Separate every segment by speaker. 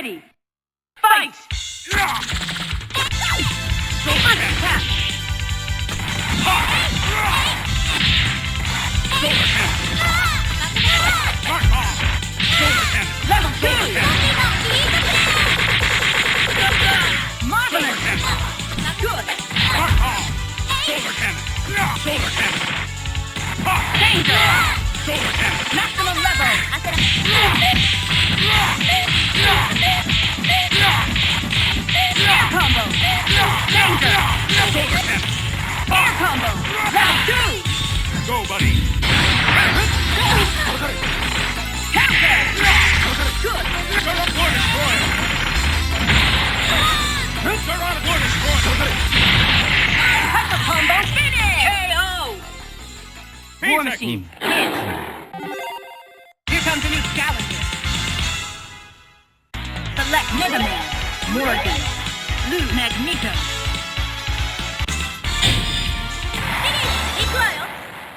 Speaker 1: Ready. Fight! Attack! Level 2! Marvelous! Good! Danger! Maximum level! Air combo! Danger! Air combo! Level 2!
Speaker 2: Go, buddy!
Speaker 1: Counter! Good!
Speaker 2: War destroyer! War destroyer!
Speaker 1: Hyper combo finish! KO! War Machine, hit! Here comes a new challenger. Select Mega Man, Morgan, Blue Magneto.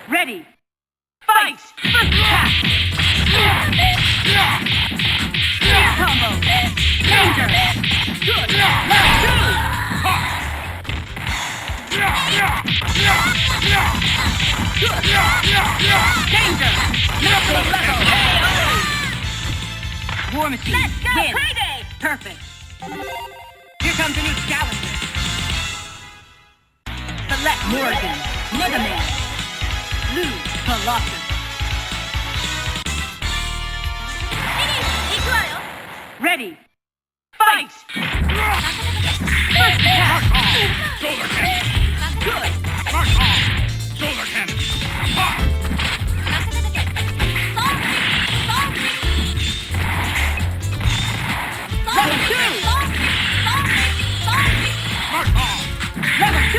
Speaker 1: Ready. Fight! First attack! Air combo! Danger! Good! Level 2! Good! Danger! Maximum level! War Machine, let's go! Win. Payday! Perfect! Here comes a new challenger. Select Morgan, Mega Man, Blue Colossus. Ready. Fight! First attack!
Speaker 2: Solar cannon!
Speaker 1: Good!
Speaker 2: Mark on! Solar cannon!
Speaker 1: Level 2!
Speaker 2: Mark on!
Speaker 1: Level 2!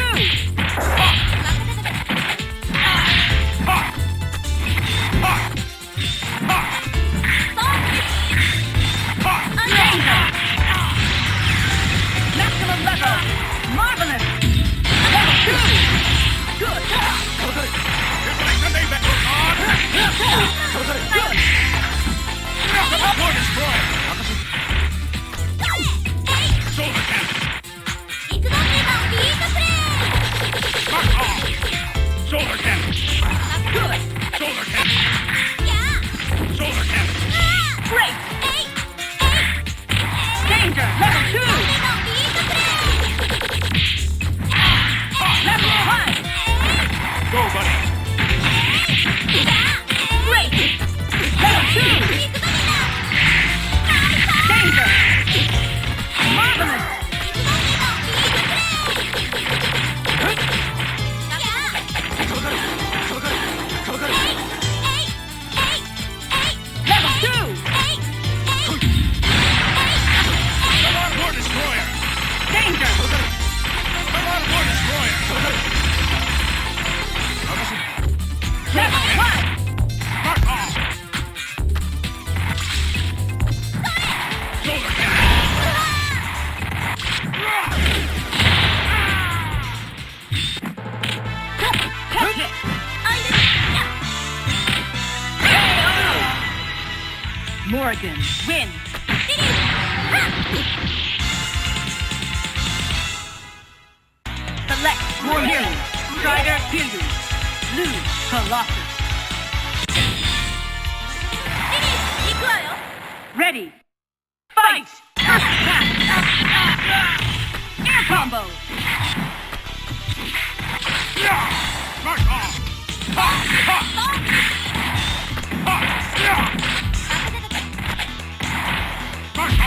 Speaker 1: Danger! Maximum level! Marvelous! Level 2! Good! Good!
Speaker 2: War destroyer! Solar cannon! Mark on! Solar cannon!
Speaker 1: Good!
Speaker 2: Solar cannon! Solar cannon!
Speaker 1: Great! Danger! Level 2! Level 1!
Speaker 2: Go, buddy!
Speaker 1: Great! Level 2! Danger! Marvelous! Level 2!
Speaker 2: War destroyer!
Speaker 1: Danger!
Speaker 2: War destroyer!
Speaker 1: Level 1!
Speaker 2: Mark on! Solar cannon!
Speaker 1: Catch it! Morgan, win! Select Morgan, Strider Fury, Blue Colossus. Ready! Fight! Attack! Air combo!
Speaker 2: Mark on! Mark on!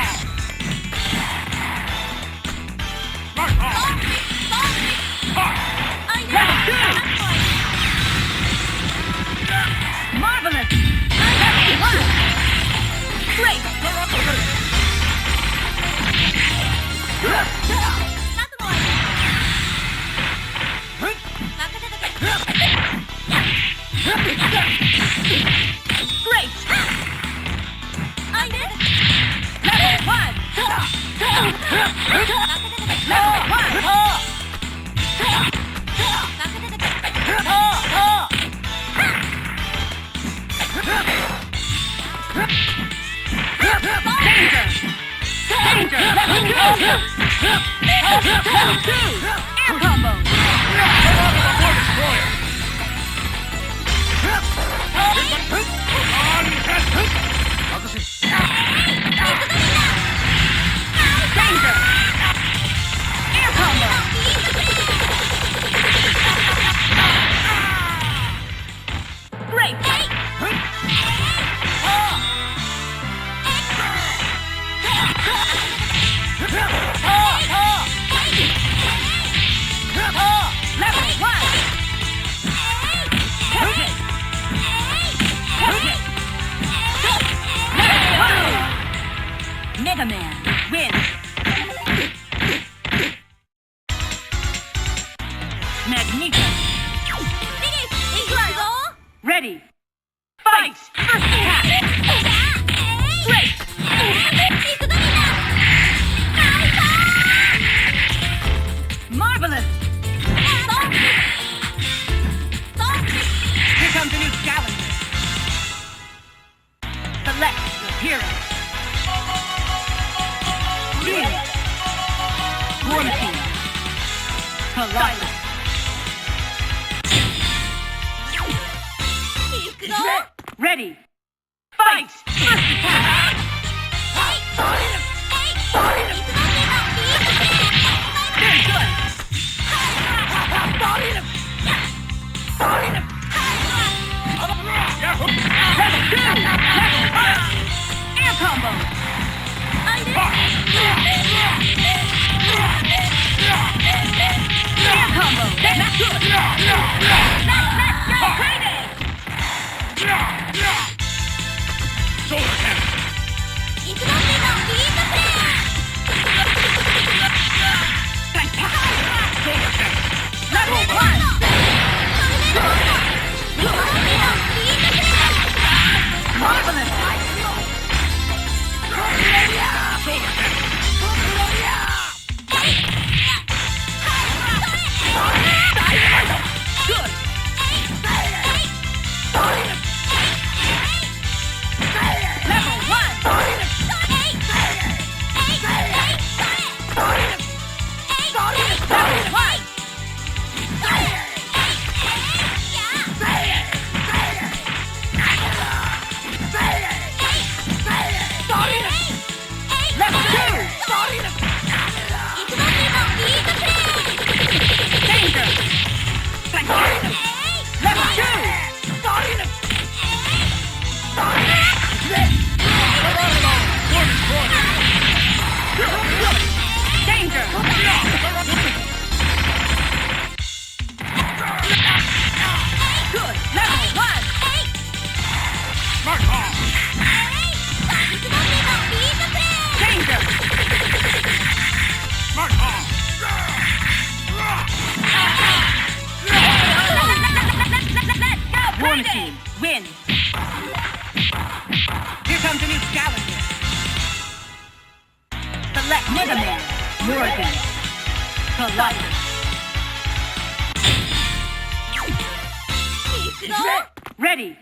Speaker 2: Mark on!
Speaker 1: Level 2! Marvelous! Level 1! Great! Great! Level 1! Level 1! Danger! Danger! Level 2! Level 2! Air combo!
Speaker 2: More destroyer!
Speaker 1: Danger! Air combo! Great! Level 1! Perfect! Perfect! Level 2! Mega Man wins! Magneto! Ready! Fight! First attack! Great! Marvelous! Here comes a new challenger. Select your hero. Team. War Machine. Collider. Ready. Fight! First attack! Very good! Level 2! Air combo! Air combo! That's good! Let's go crazy!
Speaker 2: Solar cannon! Solar cannon!
Speaker 1: Level 1! Marvelous!
Speaker 2: Solar cannon!
Speaker 1: Good! Level 1! Level 1! Level 2! Danger! Level 2!
Speaker 2: War destroyer!
Speaker 1: Danger! Good! Level 1!
Speaker 2: Mark off!
Speaker 1: Danger!
Speaker 2: Mark off!
Speaker 1: War Machine wins! Here comes a new challenger. Select Mega Man, Morgan, Collider. Ready!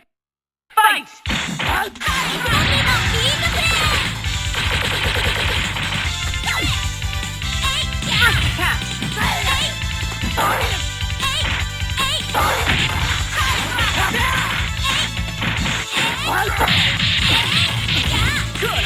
Speaker 1: Fight! First attack! Good!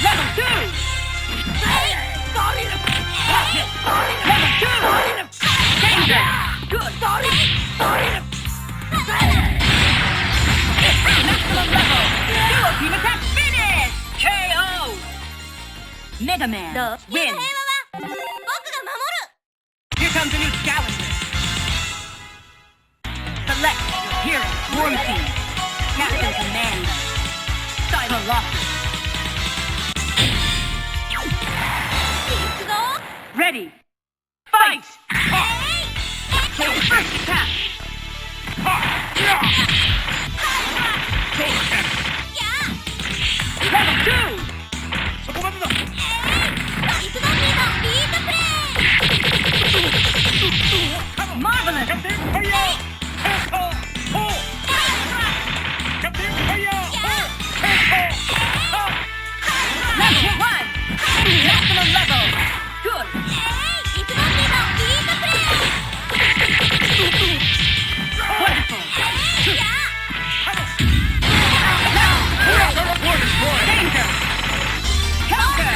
Speaker 1: Level 2! Danger! Maximum level. Duo team attack finish. KO. Mega Man
Speaker 3: どう
Speaker 1: wins.
Speaker 3: 平和は僕が守る
Speaker 1: Here comes a new challenger. Select your hero. War Machine. Captain Commander. Cyber Locker.
Speaker 3: 行くぞ
Speaker 1: Ready. Fight. First attack. Level 2.
Speaker 2: そこまでだ。
Speaker 3: バイクバンビーのビートプレイ
Speaker 1: Marvelous.
Speaker 2: キャプテンファイヤー。ヘッド。ほう。キャプテンファイヤー。ヘッド。
Speaker 1: Level 1. Maximum level. Good.
Speaker 3: バイクバンビーのビートプレイ
Speaker 1: Wonderful.
Speaker 2: War destroyed.
Speaker 1: Danger. Counter.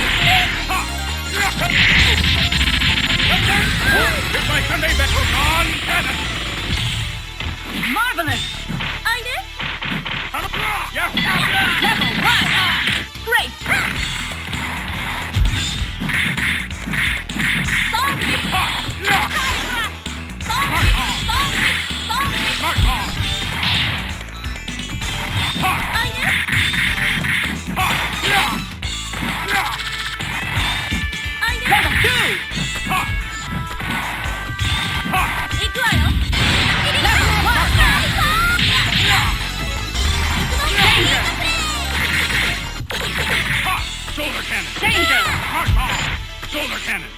Speaker 2: Here's my Sunday Metro non-cannon.
Speaker 1: Marvelous.
Speaker 3: アイヌ
Speaker 2: Yeah.
Speaker 1: Level 1. Great.
Speaker 3: ソング
Speaker 2: Mark on.
Speaker 3: アイヌ
Speaker 1: Level 2.
Speaker 3: 行くわよ
Speaker 1: Level 1.
Speaker 2: Solar cannon.
Speaker 1: Danger.
Speaker 2: Mark on. Solar cannon.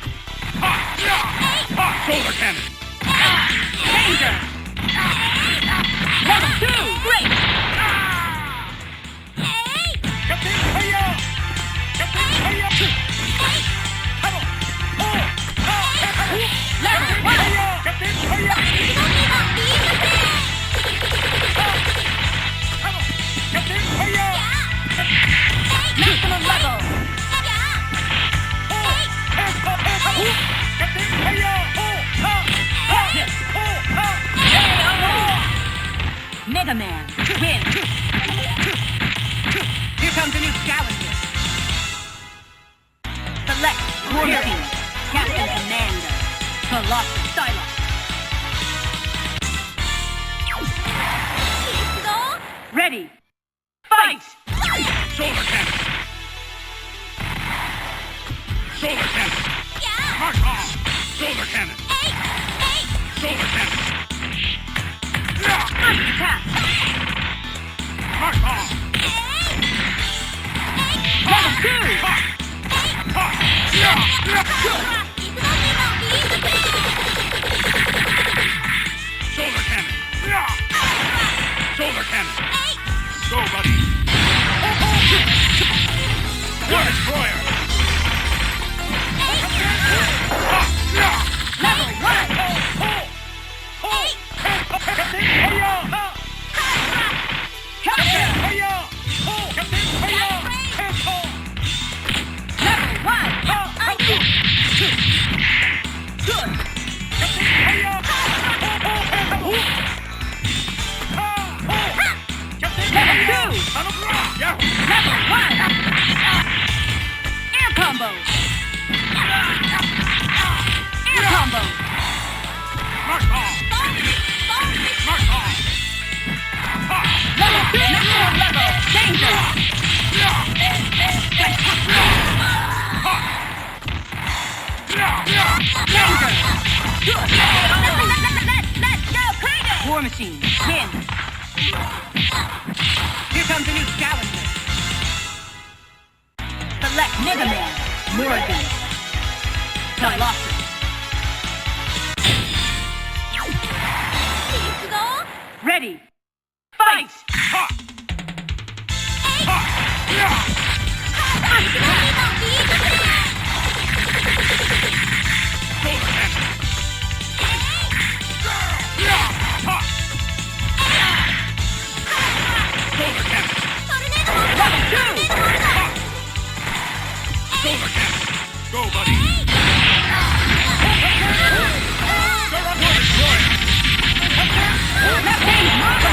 Speaker 2: Solar cannon.
Speaker 1: Danger. Level 2. Great.
Speaker 2: Captain fire. Captain fire. Hello.
Speaker 1: Level 1.
Speaker 2: Captain fire. Hello. Captain fire.
Speaker 1: Maximum level.
Speaker 2: Captain fire.
Speaker 1: Mega Man wins. Here comes a new challenger. Select War Machine. Captain Commander. Colossus Psylocke. Ready. Fight.
Speaker 2: Solar cannon. Solar cannon. Mark on. Solar cannon. Solar cannon.
Speaker 1: First attack.
Speaker 2: Mark on.
Speaker 1: Level 2.
Speaker 2: Solar cannon. Solar cannon. Go, buddy. War destroyer.
Speaker 1: Level 1.
Speaker 2: Captain fire.
Speaker 1: Counter.
Speaker 2: Fire. Captain fire.
Speaker 1: Level 1. Good. Level 2.
Speaker 2: Yeah.
Speaker 1: Level 1. Air combo. Air combo.
Speaker 2: Mark on. Mark on.
Speaker 1: Level 2. Maximum level. Danger. Danger. Good. Let's go crazy. War Machine wins. Here comes a new challenger. Select Mega Man. Morgan. Colossus. Ready. Fight.
Speaker 2: Go, buddy. War destroyer.
Speaker 1: Nothing!